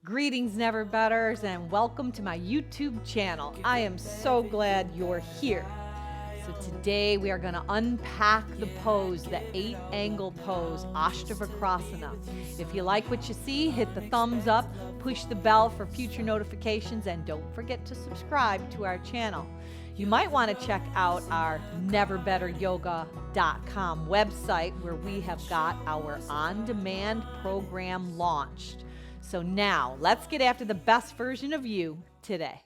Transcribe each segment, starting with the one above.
Greetings, Never Betters, and welcome to my YouTube channel. I am so glad you're here. So today we are going to unpack the pose, the 8-angle pose, Astavakrasana. If you like what you see, hit the thumbs up, push the bell for future notifications, and don't forget to subscribe to our channel. You might want to check out our neverbetteryoga.com website where we have got our on-demand program launched. So now, let's get after the best version of you today.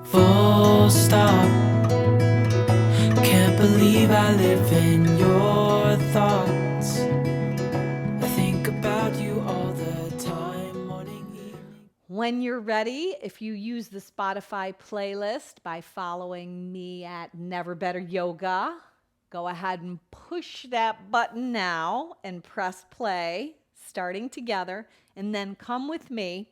Full stop. Can't believe I live in your thoughts. I think about you all the time, morning, evening. When you're ready, if you use the Spotify playlist by following me at Never Better Yoga, go ahead and push that button now and press play, starting together, and then come with me.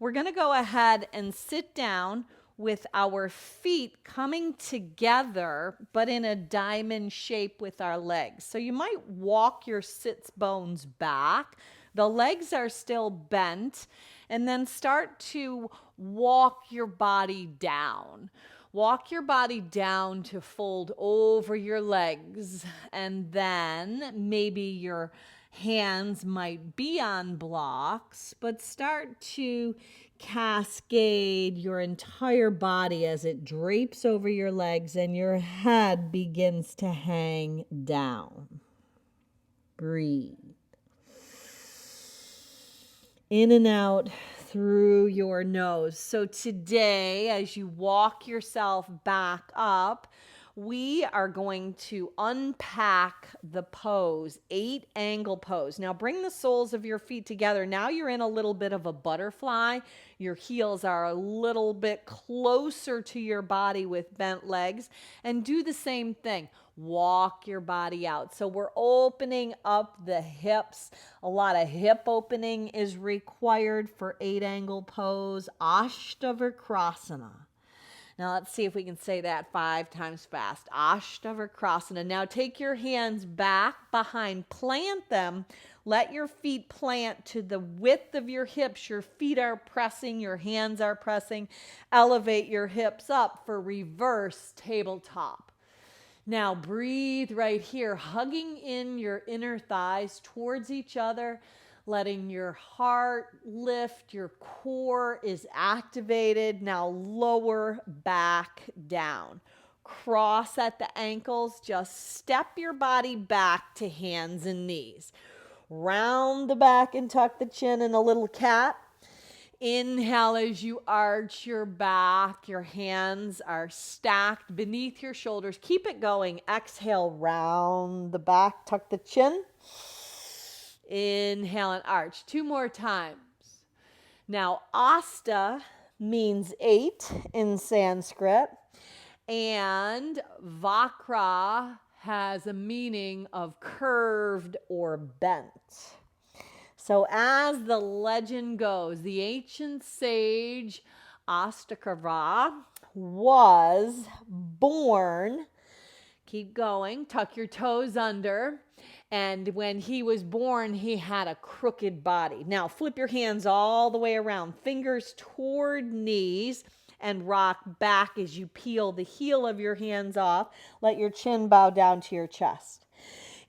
We're going to go ahead and sit down with our feet coming together, but in a diamond shape with our legs. So you might walk your sits bones back. The legs are still bent, and then start to walk your body down. Walk your body down to fold over your legs, and then maybe your hands might be on blocks, but start to cascade your entire body as it drapes over your legs and your head begins to hang down. Breathe. In and out through your nose. So today, as you walk yourself back up, we are going to unpack the pose, 8-angle pose. Now bring the soles of your feet together. Now you're in a little bit of a butterfly. Your heels are a little bit closer to your body with bent legs. And do the same thing. Walk your body out. So we're opening up the hips. A lot of hip opening is required for 8-angle pose, Astavakrasana. Now let's see if we can say that 5 times fast. Astavakrasana. Now take your hands back behind, plant them. Let your feet plant to the width of your hips. Your feet are pressing, your hands are pressing. Elevate your hips up for reverse tabletop. Now breathe right here, hugging in your inner thighs towards each other. Letting your heart lift, your core is activated. Now lower back down. Cross at the ankles. Just step your body back to hands and knees. Round the back and tuck the chin in a little cat. Inhale as you arch your back. Your hands are stacked beneath your shoulders. Keep it going. Exhale, round the back, tuck the chin. Inhale and arch. 2 more times. Now, Asta means 8 in Sanskrit, and Vakra has a meaning of curved or bent. So as the legend goes, the ancient sage Astavakrasana was born, keep going, tuck your toes under, and when he was born, he had a crooked body. Now flip your hands all the way around, fingers toward knees, and rock back as you peel the heel of your hands off. Let your chin bow down to your chest.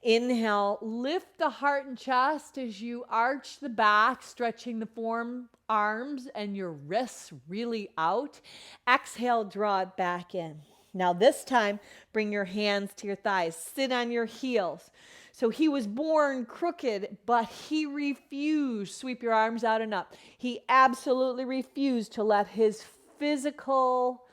Inhale, lift the heart and chest as you arch the back, stretching the forearms and your wrists really out. Exhale, draw it back in. Now this time, bring your hands to your thighs. Sit on your heels. So he was born crooked, but he refused. Sweep your arms out and up. He absolutely refused to let his physical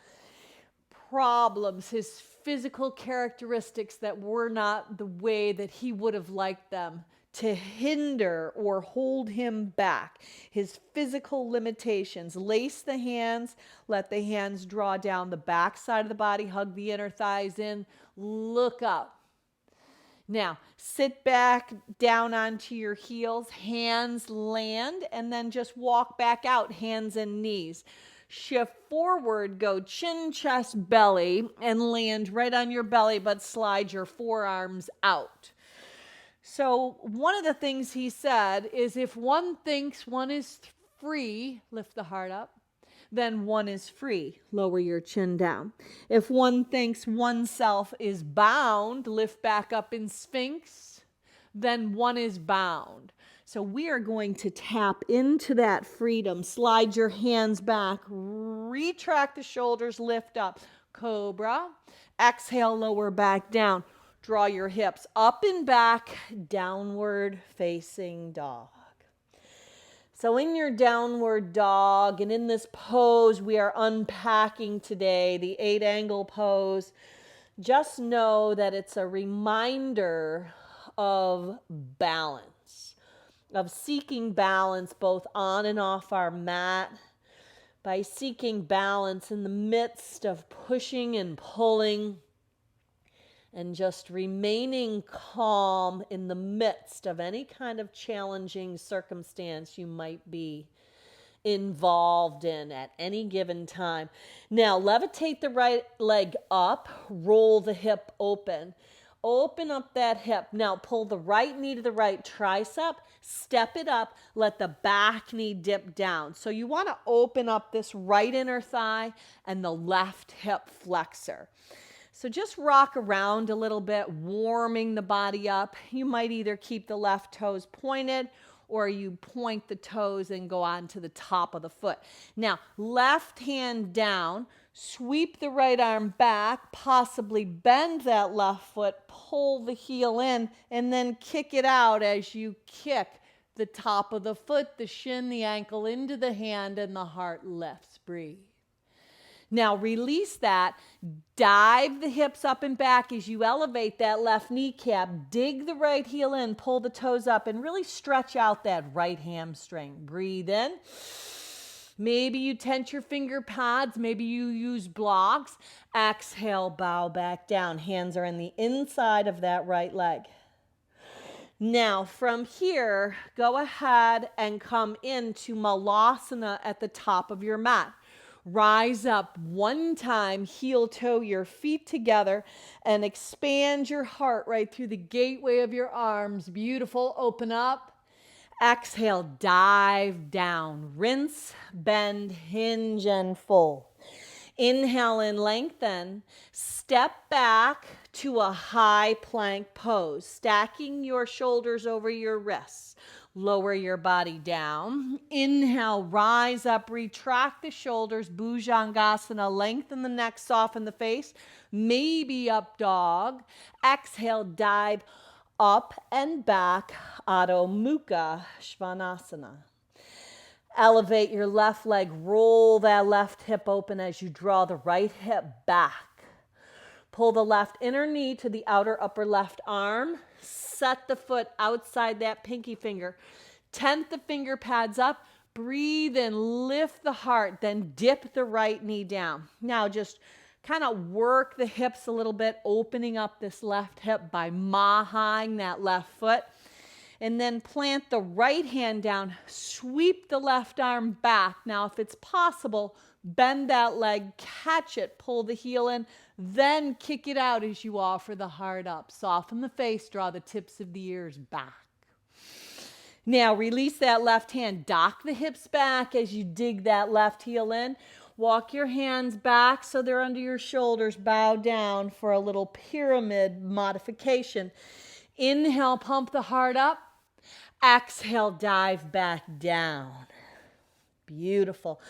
problems, his physical characteristics that were not the way that he would have liked them, to hinder or hold him back. His physical limitations. Lace the hands. Let the hands draw down the back side of the body. Hug the inner thighs in. Look up. Now, sit back down onto your heels. Hands land, and then just walk back out, hands and knees. Shift forward, go chin, chest, belly, and land right on your belly, but slide your forearms out. So one of the things he said is if one thinks one is free, lift the heart up. Then one is free, lower your chin down. If one thinks oneself is bound, lift back up in Sphinx. Then one is bound. So we are going to tap into that freedom. Slide your hands back, retract the shoulders, lift up. Cobra. Exhale, lower back down. Draw your hips up and back, downward facing dog. So in your downward dog and in this pose, we are unpacking today, the 8-angle pose. Just know that it's a reminder of balance, of seeking balance both on and off our mat, by seeking balance in the midst of pushing and pulling, and just remaining calm in the midst of any kind of challenging circumstance you might be involved in at any given time. Now, levitate the right leg up, roll the hip open. Open up that hip. Now, pull the right knee to the right tricep, step it up, let the back knee dip down. So you want to open up this right inner thigh and the left hip flexor. So just rock around a little bit, warming the body up. You might either keep the left toes pointed or you point the toes and go on to the top of the foot. Now, left hand down, sweep the right arm back, possibly bend that left foot, pull the heel in, and then kick it out as you kick the top of the foot, the shin, the ankle into the hand, and the heart lifts. Breathe. Now release that, dive the hips up and back as you elevate that left kneecap, dig the right heel in, pull the toes up, and really stretch out that right hamstring. Breathe in. Maybe you tense your finger pads, maybe you use blocks. Exhale, bow back down. Hands are in the inside of that right leg. Now from here, go ahead and come into Malasana at the top of your mat. Rise up one time, heel toe your feet together and expand your heart right through the gateway of your arms. Beautiful. Open up. Exhale, dive down. Rinse, bend, hinge, and fold. Inhale and lengthen. Step back to a high plank pose, stacking your shoulders over your wrists. Lower your body down. Inhale, rise up, retract the shoulders, Bhujangasana, lengthen the neck, soften the face, maybe up dog. Exhale, dive up and back, Adho Mukha Svanasana. Elevate your left leg, roll that left hip open as you draw the right hip back. Pull the left inner knee to the outer upper left arm. Set the foot outside that pinky finger. Tent the finger pads up. Breathe in, lift the heart, then dip the right knee down. Now just kind of work the hips a little bit, opening up this left hip by mahaing that left foot. And then plant the right hand down, sweep the left arm back. Now, if it's possible, bend that leg, catch it, pull the heel in, then kick it out as you offer the heart up. Soften the face, draw the tips of the ears back. Now, release that left hand, dock the hips back as you dig that left heel in. Walk your hands back so they're under your shoulders. Bow down for a little pyramid modification. Inhale, pump the heart up. Exhale, dive back down. Beautiful.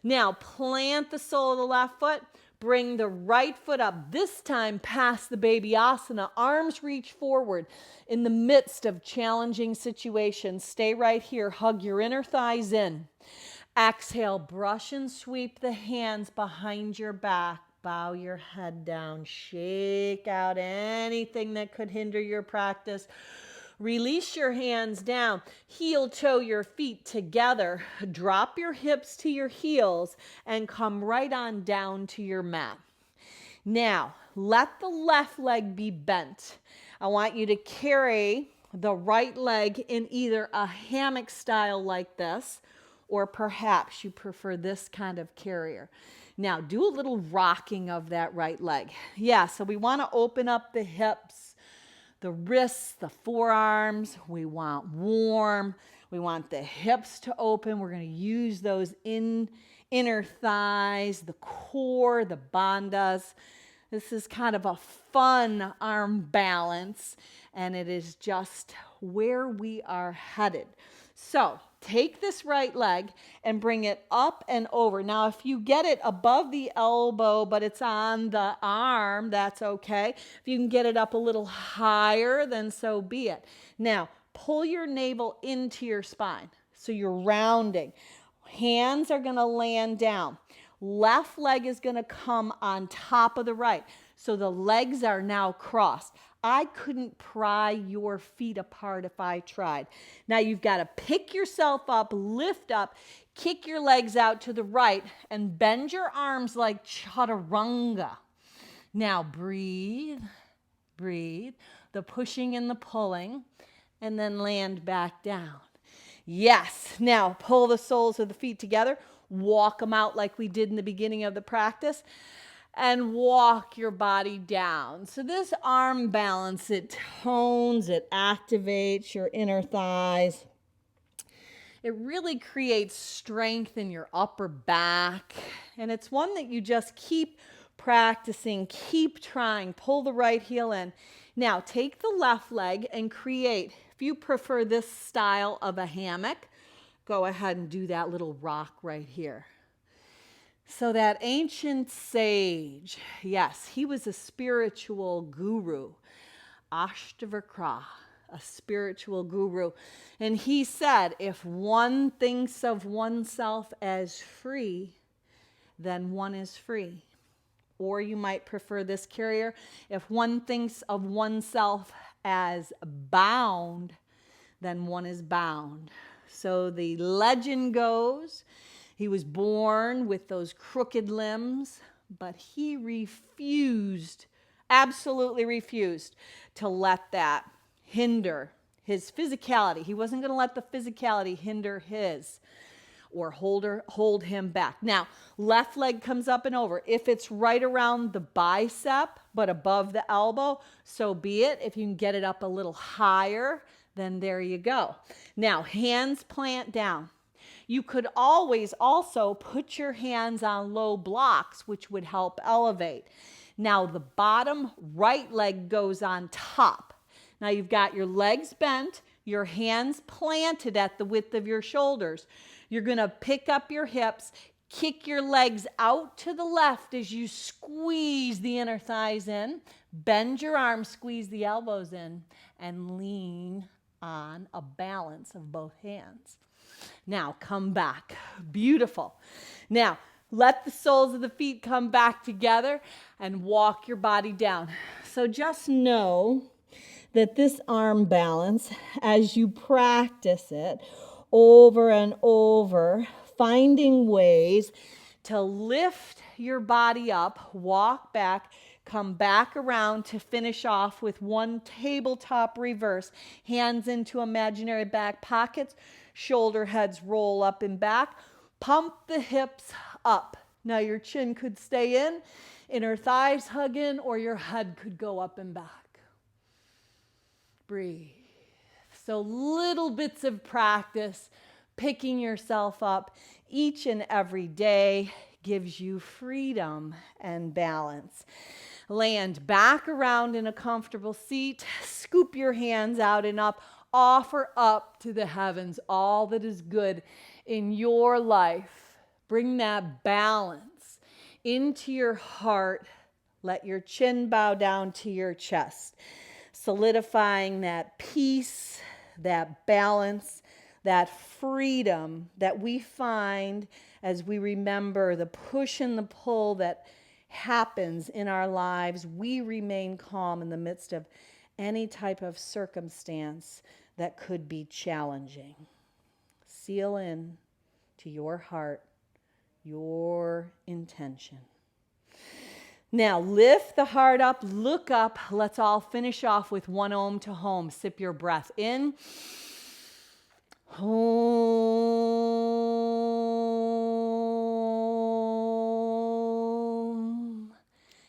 Now, plant the sole of the left foot. Bring the right foot up, this time past the baby asana. Arms reach forward in the midst of challenging situations. Stay right here. Hug your inner thighs in. Exhale, brush and sweep the hands behind your back. Bow your head down. Shake out anything that could hinder your practice. Release your hands down. Heel toe your feet together. Drop your hips to your heels and come right on down to your mat. Now, let the left leg be bent. I want you to carry the right leg in either a hammock style like this, or perhaps you prefer this kind of carrier. Now, do a little rocking of that right leg. Yeah, so we want to open up the hips, the wrists, the forearms. We want warm. We want the hips to open. We're going to use those inner thighs, the core, the bandhas. This is kind of a fun arm balance, and it is just where we are headed. So take this right leg and bring it up and over. Now, if you get it above the elbow, but it's on the arm, that's okay. If you can get it up a little higher, then so be it. Now, pull your navel into your spine. So you're rounding. Hands are going to land down. Left leg is going to come on top of the right. So the legs are now crossed. I couldn't pry your feet apart if I tried. Now you've got to pick yourself up, lift up, kick your legs out to the right, and bend your arms like chaturanga. Now breathe, breathe, the pushing and the pulling, and then land back down. Yes, now pull the soles of the feet together, walk them out like we did in the beginning of the practice, and walk your body down. So this arm balance, it tones, it activates your inner thighs. It really creates strength in your upper back. And it's one that you just keep practicing, keep trying. Pull the right heel in. Now take the left leg and create, if you prefer this style of a hammock, go ahead and do that little rock right here. So that ancient sage, yes, he was a spiritual guru, Astavakrasana, a spiritual guru. And he said, if one thinks of oneself as free, then one is free. Or you might prefer this carrier, if one thinks of oneself as bound, then one is bound. So the legend goes, he was born with those crooked limbs, but he refused, absolutely refused to let that hinder his physicality. He wasn't going to let the physicality hinder his or hold him back. Now, left leg comes up and over. If it's right around the bicep, but above the elbow, so be it. If you can get it up a little higher, then there you go. Now, hands plant down. You could always also put your hands on low blocks, which would help elevate. Now the bottom right leg goes on top. Now you've got your legs bent, your hands planted at the width of your shoulders. You're going to pick up your hips, kick your legs out to the left as you squeeze the inner thighs in, bend your arms, squeeze the elbows in, and lean on a balance of both hands. Now come back. Beautiful. Now let the soles of the feet come back together and walk your body down. So just know that this arm balance, as you practice it over and over, finding ways to lift your body up, walk back, come back around to finish off with one tabletop reverse. Hands into imaginary back pockets, shoulder heads roll up and back. Pump the hips up. Now your chin could stay in, inner thighs hug in, or your head could go up and back. Breathe. So little bits of practice, picking yourself up each and every day gives you freedom and balance. Land back around in a comfortable seat. Scoop your hands out and up. Offer up to the heavens all that is good in your life. Bring that balance into your heart. Let your chin bow down to your chest. Solidifying that peace, that balance, that freedom that we find as we remember the push and the pull that happens in our lives. We remain calm in the midst of any type of circumstance that could be challenging. Seal in to your heart, your intention. Now lift the heart up, look up. Let's all finish off with one Om to home. Sip your breath in. Om.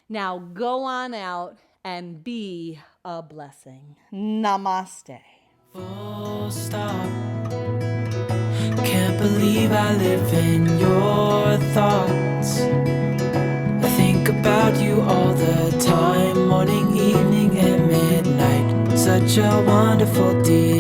Now go on out and be a blessing. Namaste. Full stop. believe I live in your thoughts. I think about you all the time, morning, evening, and midnight. Such a wonderful delight.